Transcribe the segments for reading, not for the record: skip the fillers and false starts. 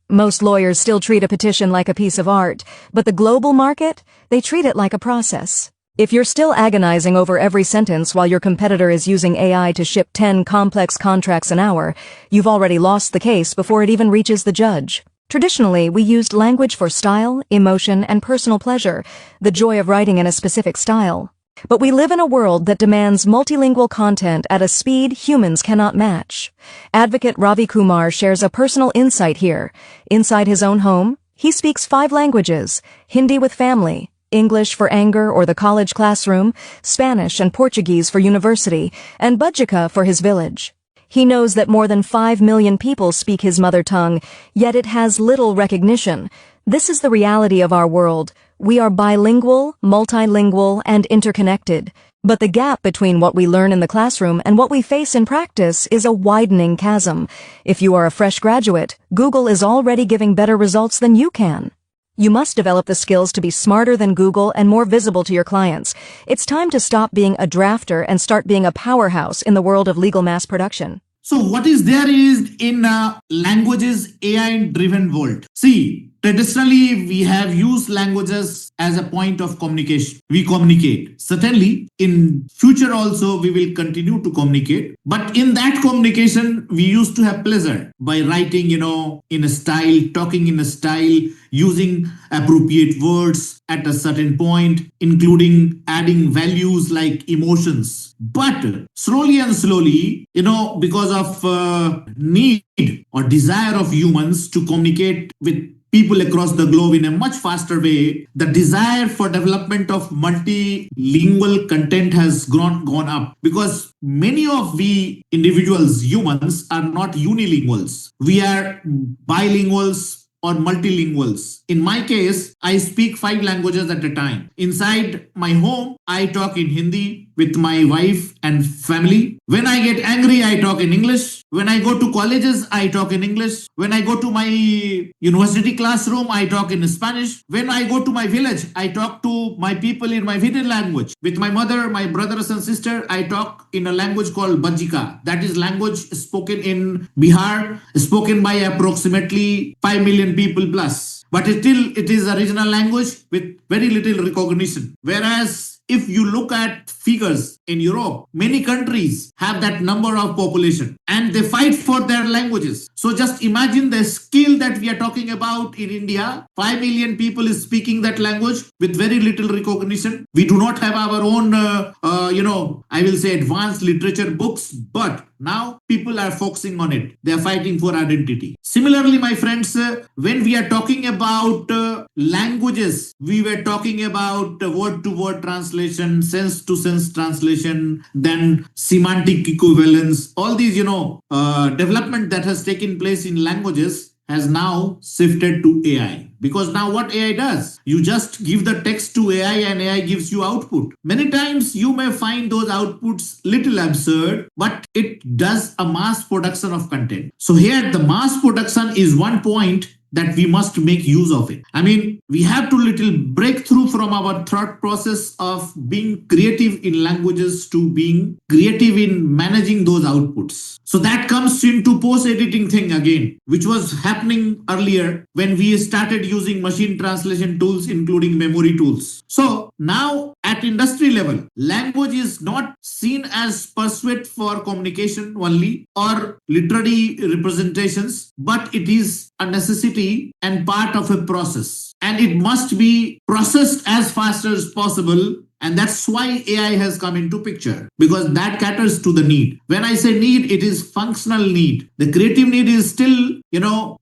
Most lawyers still treat a petition like a piece of art, but the global market, they treat it like a process. If you're still agonizing over every sentence while your competitor is using AI to ship 10 complex contracts an hour, you've already lost the case before it even reaches the judge. Traditionally, we used language for style, emotion, and personal pleasure, the joy of writing in a specific style. But we live in a world that demands multilingual content at a speed humans cannot match. Advocate Ravi Kumar shares a personal insight here. Inside his own home, he speaks 5 languages: Hindi with family, English for anger or the college classroom, Spanish and Portuguese for university, and Bajika for his village. He knows that more than 5 million people speak his mother tongue, yet it has little recognition. This is the reality of our world. We are bilingual, multilingual, and interconnected. But the gap between what we learn in the classroom and what we face in practice is a widening chasm. If you are a fresh graduate, Google is already giving better results than you can. You must develop the skills to be smarter than Google and more visible to your clients. It's time to stop being a drafter and start being a powerhouse in the world of legal mass production. So what is there is in languages AI-driven world. See, traditionally we have used languages as a point of communication. We communicate. Certainly, in future also we will continue to communicate. But in that communication, we used to have pleasure by writing, in a style, talking in a style, using appropriate words at a certain point, including adding values like emotions. But slowly and slowly, because of need or desire of humans to communicate with people across the globe in a much faster way, the desire for development of multilingual content has gone up, because many of we individuals, humans, are not unilinguals. We are bilinguals or multilinguals. In my case, I speak 5 languages at a time. Inside my home, I talk in Hindi with my wife and family. When I get angry, I talk in English. When I go to colleges, I talk in English. When I go to my university classroom, I talk in Spanish. When I go to my village, I talk to my people in my village language. With my mother, my brothers and sister, I talk in a language called Bajika. That is language spoken in Bihar, spoken by approximately 5 million people plus. But still, it is a regional language with very little recognition. Whereas if you look at figures in Europe, many countries have that number of population and they fight for their languages. So just imagine the skill that we are talking about in India. 5 million people is speaking that language with very little recognition. We do not have our own, I will say advanced literature books, but now people are focusing on it. They are fighting for identity. Similarly, my friends, when we are talking about languages, we were talking about word-to-word translation, sense-to-sense translation, then semantic equivalence. All these, development that has taken place in languages has now shifted to AI. Because now what AI does, you just give the text to AI and AI gives you output. Many times you may find those outputs little absurd, but it does a mass production of content. So here the mass production is one point that we must make use of it. I mean, we have to little breakthrough from our thought process of being creative in languages to being creative in managing those outputs. So that comes into post-editing thing again, which was happening earlier when we started using machine translation tools, including memory tools. So now at industry level, language is not seen as pursuit for communication only or literary representations, but it is a necessity and part of a process, and it must be processed as fast as possible. And that's why AI has come into picture, because that caters to the need. When I say need, it is functional need. The creative need is still,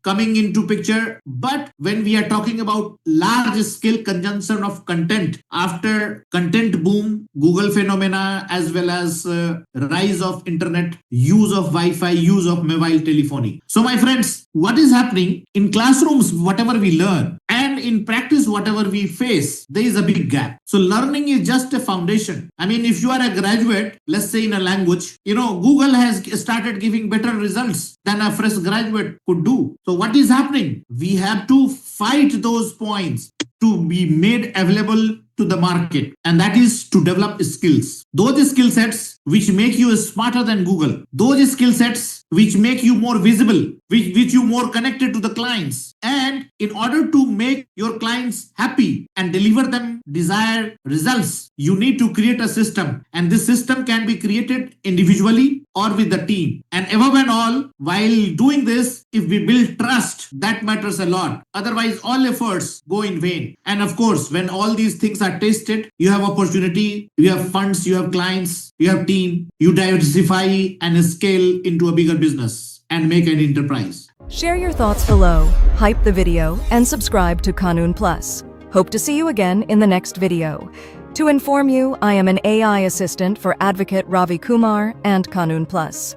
coming into picture. But when we are talking about large scale consumption of content after content boom, Google phenomena, as well as rise of internet, use of Wi-Fi, use of mobile telephony. So my friends, what is happening in classrooms, whatever we learn, and in practice, whatever we face, there is a big gap. So learning is just a foundation. I mean, if you are a graduate, let's say in a language, Google has started giving better results than a fresh graduate could do. So what is happening? We have to fight those points to be made available to the market, and that is to develop skills. Those skill sets which make you smarter than Google, those skill sets which make you more visible which you more connected to the clients. And in order to make your clients happy and deliver them desired results, you need to create a system. And this system can be created individually or with the team. And above and all, while doing this, if we build trust, that matters a lot. Otherwise, all efforts go in vain. And of course, when all these things are tested, you have opportunity, you have funds, you have clients, you have team, you diversify and scale into a bigger business and make an enterprise. Share your thoughts below, hype the video, and subscribe to Kanoonplus. Hope to see you again in the next video. To inform you, I am an AI assistant for advocate Ravi Kumar and Kanoonplus.